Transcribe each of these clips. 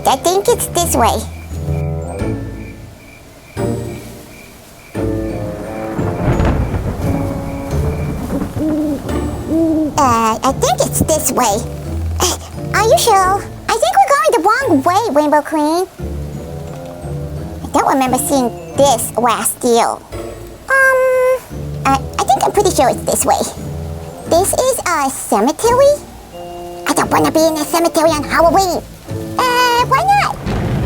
I think it's this way. I think it's this way. Are you sure? I think we're going the wrong way, Rainbow Queen. I don't remember seeing this last year. I think I'm pretty sure it's this way. This is a cemetery? I don't want to be in a cemetery on Halloween. Why not?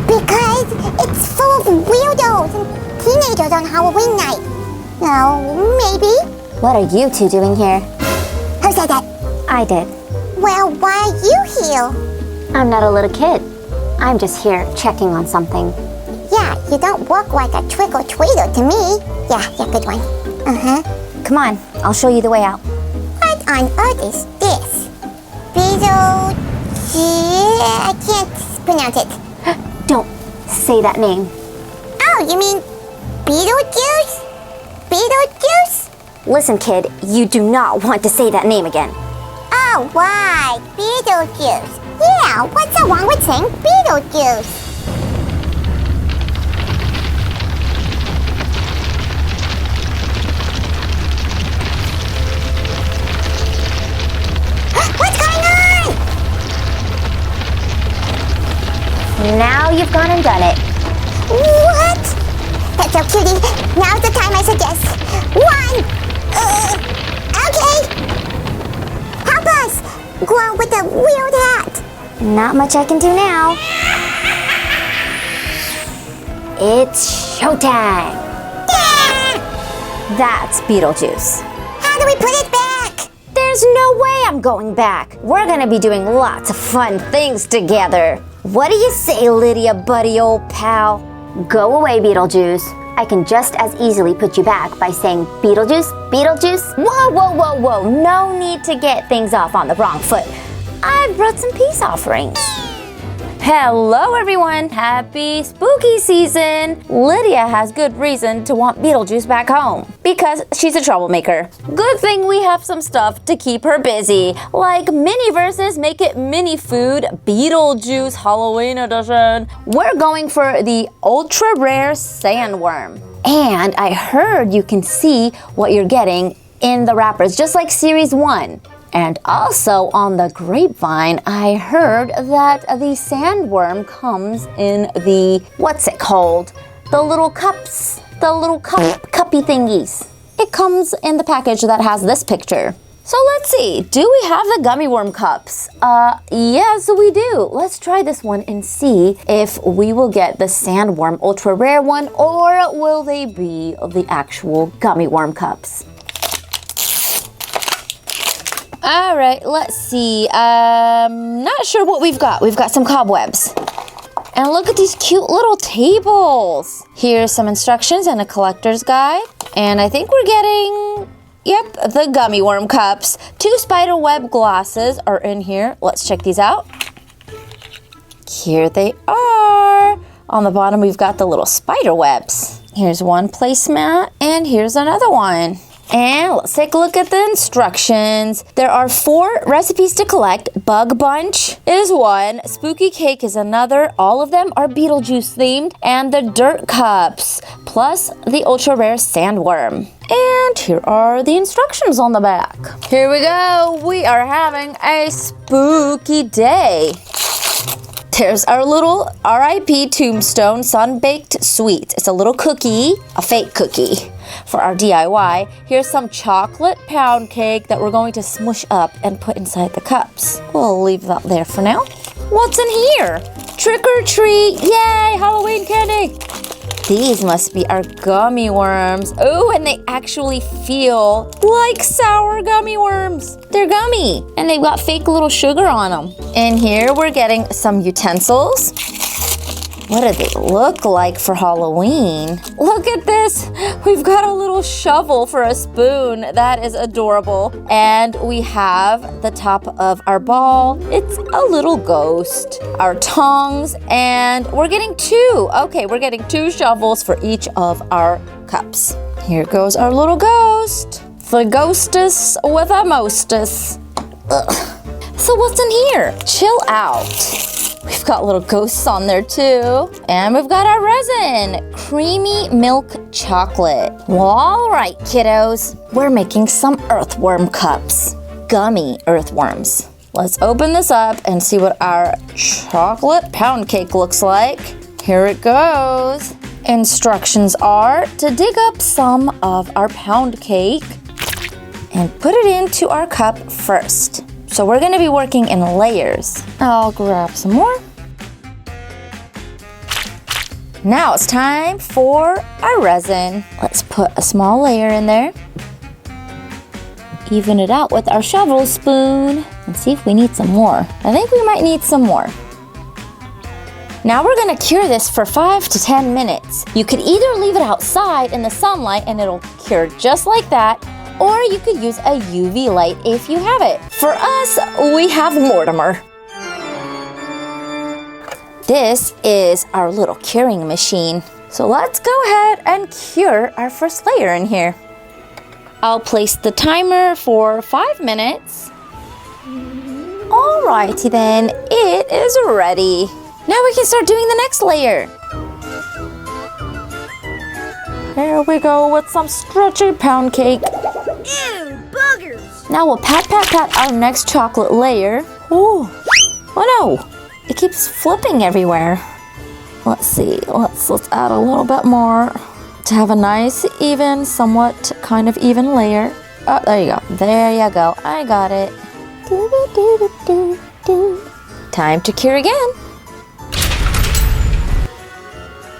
Because it's full of weirdos and teenagers on Halloween night. No, maybe. What are you two doing here? Who said that? I did. Well, why are you here? I'm not a little kid. I'm just here checking on something. Yeah, you don't look like a trick-or-treater to me. Yeah, good one. Come on, I'll show you the way out. What on earth is this? Beetlejuice? I can't pronounce it. Don't say that name. Oh, you mean Beetlejuice? Beetlejuice? Listen, kid, you do not want to say that name again. Oh, right. Beetlejuice. Yeah, what's so wrong with saying Beetlejuice? What's going on? Now you've gone and done it. What? That's so cutie. Now's the time I suggest. One. Okay. Help us. Glow with a weird hat. Not much I can do now. It's showtime. Yeah. That's Beetlejuice. How do we put it back? There's no way I'm going back. We're gonna be doing lots of fun things together. What do you say, Lydia, buddy old pal? Go away, Beetlejuice. I can just as easily put you back by saying Beetlejuice, Beetlejuice. Whoa. No need to get things off on the wrong foot. I brought some peace offerings. Hello, everyone. Happy spooky season. Lydia has good reason to want Beetlejuice back home because she's a troublemaker. Good thing we have some stuff to keep her busy, like Miniverse's Make It Mini Food Beetlejuice Halloween Edition. We're going for the ultra rare Sandworm. And I heard you can see what you're getting in the wrappers, just like Series 1. And also on the grapevine, I heard that the Sandworm comes in the, what's it called? The little cups, the little cuppy thingies. It comes in the package that has this picture. So let's see, do we have the gummy worm cups? Yes, we do. Let's try this one and see if we will get the Sandworm ultra rare one, or will they be the actual gummy worm cups? All right, let's see. Not sure what we've got. We've got some cobwebs. And look at these cute little tables. Here's some instructions and a collector's guide. And I think we're getting, yep, the gummy worm cups. 2 spider web glasses are in here. Let's check these out. Here they are. On the bottom, we've got the little spider webs. Here's one placemat, and here's another one. And let's take a look at the instructions. There are 4 recipes to collect. Bug Bunch is one. Spooky Cake is another. All of them are Beetlejuice themed. And the Dirt Cups, plus the ultra rare Sandworm. And here are the instructions on the back. Here we go. We are having a spooky day. There's our little RIP Tombstone Sun-Baked Sweet. It's a little cookie, a fake cookie for our DIY. Here's some chocolate pound cake that we're going to smush up and put inside the cups. We'll leave that there for now. What's in here? Trick or treat, yay, Halloween candy. These must be our gummy worms. Oh, and they actually feel like sour gummy worms. They're gummy, and they've got fake little sugar on them. And here we're getting some utensils. What do they look like for Halloween? Look at this. We've got a little shovel for a spoon. That is adorable. And we have the top of our ball. It's a little ghost. Our tongs, and we're getting 2. Okay, we're getting 2 shovels for each of our cups. Here goes our little ghost. The ghostess with a mostess. Ugh. So what's in here? Chill out. We've got little ghosts on there too. And we've got our resin. Creamy milk chocolate. Well, all right, kiddos. We're making some earthworm cups. Gummy earthworms. Let's open this up and see what our chocolate pound cake looks like. Here it goes. Instructions are to dig up some of our pound cake and put it into our cup first. So we're gonna be working in layers. I'll grab some more. Now it's time for our resin. Let's put a small layer in there. Even it out with our shovel spoon and see if we need some more. I think we might need some more. Now we're gonna cure this for 5 to 10 minutes. You could either leave it outside in the sunlight and it'll cure just like that, or you could use a UV light if you have it. For us, we have Mortimer. This is our little curing machine. So let's go ahead and cure our first layer in here. I'll place the timer for 5 minutes. Alrighty then, it is ready. Now we can start doing the next layer. Here we go with some stretchy pound cake. Ew, boogers. Now we'll pat our next chocolate layer. Ooh, oh no, it keeps flipping everywhere. Let's see, let's add a little bit more to have a nice, even, somewhat kind of even layer. Oh, there you go, I got it. Time to cure again.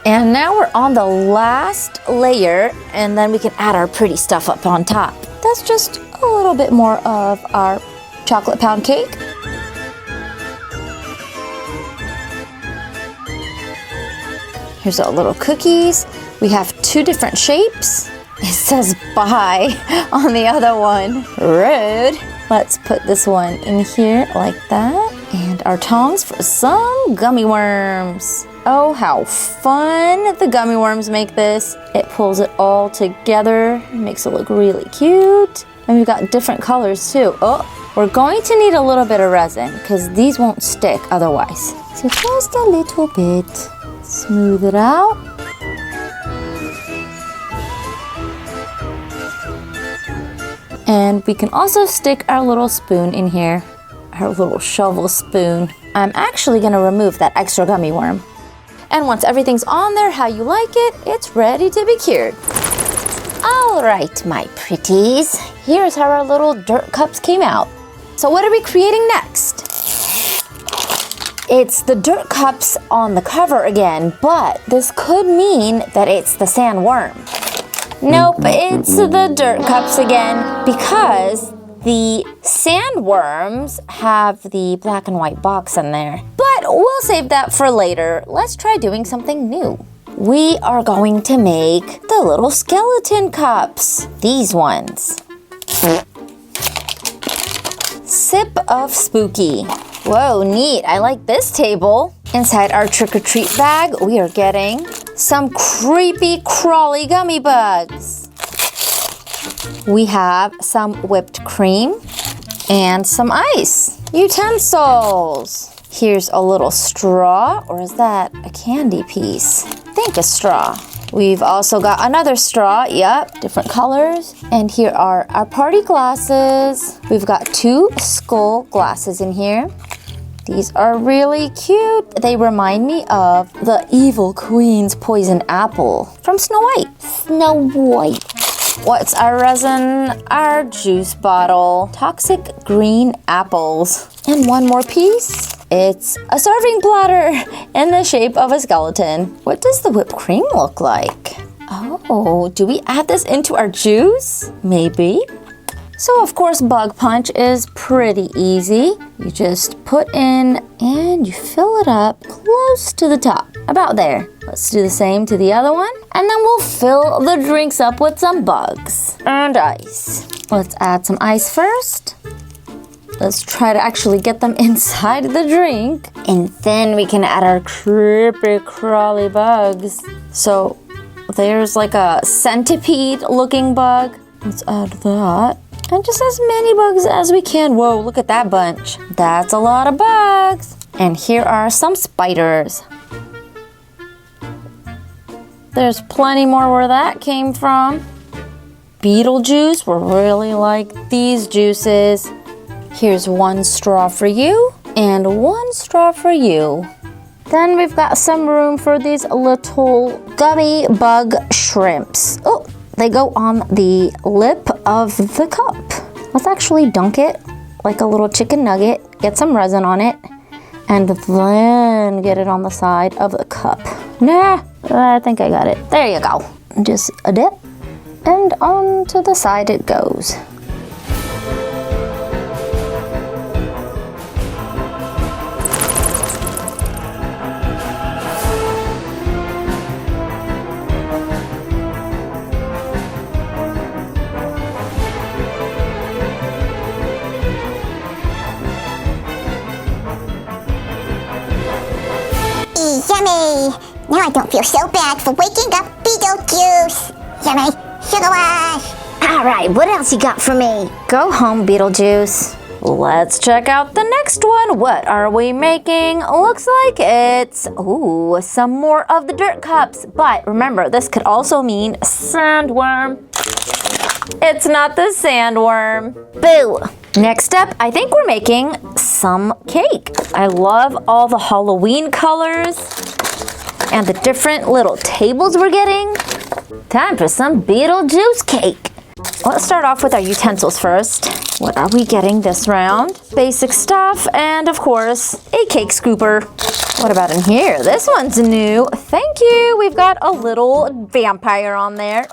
And now we're on the last layer, and then we can add our pretty stuff up on top. That's just a little bit more of our chocolate pound cake. Here's our little cookies. We have 2 different shapes. It says bye on the other one. Rude. Let's put this one in here like that. And our tongs for some gummy worms. Oh, how fun the gummy worms make this. It pulls it all together, makes it look really cute. And we've got different colors too. Oh, we're going to need a little bit of resin because these won't stick otherwise. So just a little bit. Smooth it out. And we can also stick our little spoon in here, our little shovel spoon. I'm actually gonna remove that extra gummy worm. And once everything's on there how you like it, it's ready to be cured. All right, my pretties. Here's how our little dirt cups came out. So what are we creating next? It's the dirt cups on the cover again, but this could mean that it's the sandworm. Nope, it's the dirt cups again because the sandworms have the black and white box in there. But we'll save that for later. Let's try doing something new. We are going to make the little skeleton cups. These ones. Sip of spooky. Whoa, neat. I like this table. Inside our trick-or-treat bag, we are getting some creepy, crawly gummy bugs. We have some whipped cream and some ice. Utensils. Here's a little straw, or is that a candy piece? I think a straw. We've also got another straw, yep, different colors. And here are our party glasses. We've got 2 skull glasses in here. These are really cute. They remind me of the evil queen's poison apple from Snow White. Snow White. What's our resin? Our juice bottle. Toxic green apples. And one more piece. It's a serving platter in the shape of a skeleton. What does the whipped cream look like? Oh, do we add this into our juice? Maybe. So of course bug punch is pretty easy. You just put in and you fill it up close to the top, about there. Let's do the same to the other one. And then we'll fill the drinks up with some bugs and ice. Let's add some ice first. Let's try to actually get them inside the drink. And then we can add our creepy crawly bugs. So there's like a centipede looking bug. Let's add that. And just as many bugs as we can. Whoa, look at that bunch. That's a lot of bugs. And here are some spiders. There's plenty more where that came from. Beetlejuice, we really like these juices. Here's one straw for you and one straw for you. Then we've got some room for these little gummy bug shrimps. Oh, they go on the lip of the cup. Let's actually dunk it like a little chicken nugget, get some resin on it, and then get it on the side of the cup. Nah, I think I got it. There you go. Just a dip, and onto the side it goes. Yummy! Now I don't feel so bad for waking up Beetlejuice. Yummy! Sugar wash! Alright, what else you got for me? Go home, Beetlejuice. Let's check out the next one. What are we making? Looks like it's, ooh, some more of the dirt cups. But remember, this could also mean sandworm. It's not the sandworm. Boo! Next up, I think we're making some cake. I love all the Halloween colors and the different little tables we're getting. Time for some Beetlejuice cake. Let's start off with our utensils first. What are we getting this round? Basic stuff and, of course, a cake scooper. What about in here? This one's new. Thank you. We've got a little vampire on there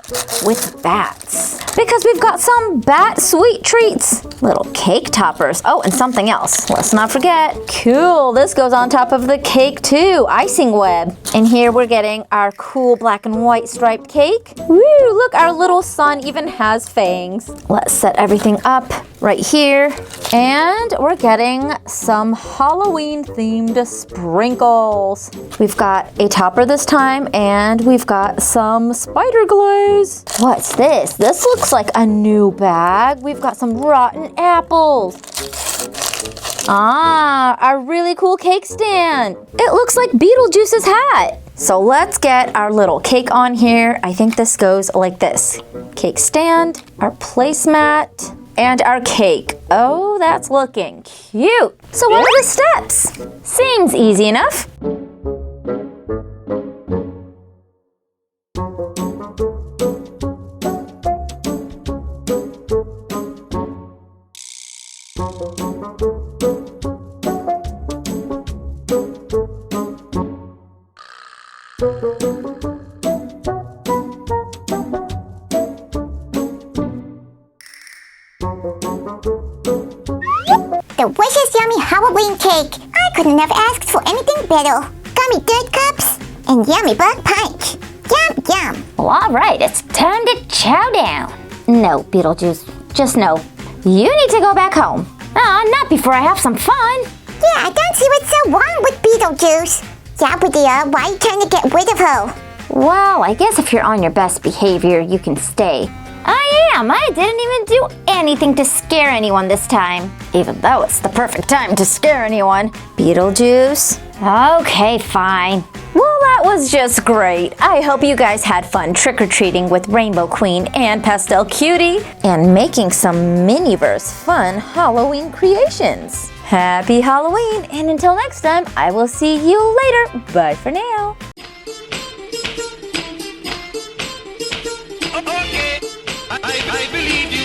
with bats. Because we've got some bat sweet treats. Little cake toppers. Oh, and something else. Let's not forget. Cool. This goes on top of the cake too. Icing web. And here we're getting our cool black and white striped cake. Woo! Look, our little sun even has fangs. Let's set everything up right here. And we're getting some Halloween themed sprinkles. We've got a topper this time and we've got some spider glaze. What's this? This looks like a new bag. We've got some rotten apples. Ah, a really cool cake stand. It looks like Beetlejuice's hat. So let's get our little cake on here. I think this goes like this. Cake stand, our placemat, and our cake. Oh, that's looking cute. So what are the steps? Seems easy enough. Delicious, yummy Halloween cake. I couldn't have asked for anything better. Gummy dirt cups and yummy bug punch. Yum, yum. Well, all right, it's time to chow down. No, Beetlejuice, just no. You need to go back home. Not before I have some fun. Yeah, I don't see what's so wrong with Beetlejuice. Yeah, Lydia, why are you trying to get rid of her? Well, I guess if you're on your best behavior, you can stay. I am. I didn't even do anything to scare anyone this time. Even though it's the perfect time to scare anyone. Beetlejuice. Okay, fine. Well, that was just great. I hope you guys had fun trick-or-treating with Rainbow Queen and Pastel Cutie and making some Miniverse fun Halloween creations. Happy Halloween, and until next time, I will see you later. Bye for now. Okay, I believe you.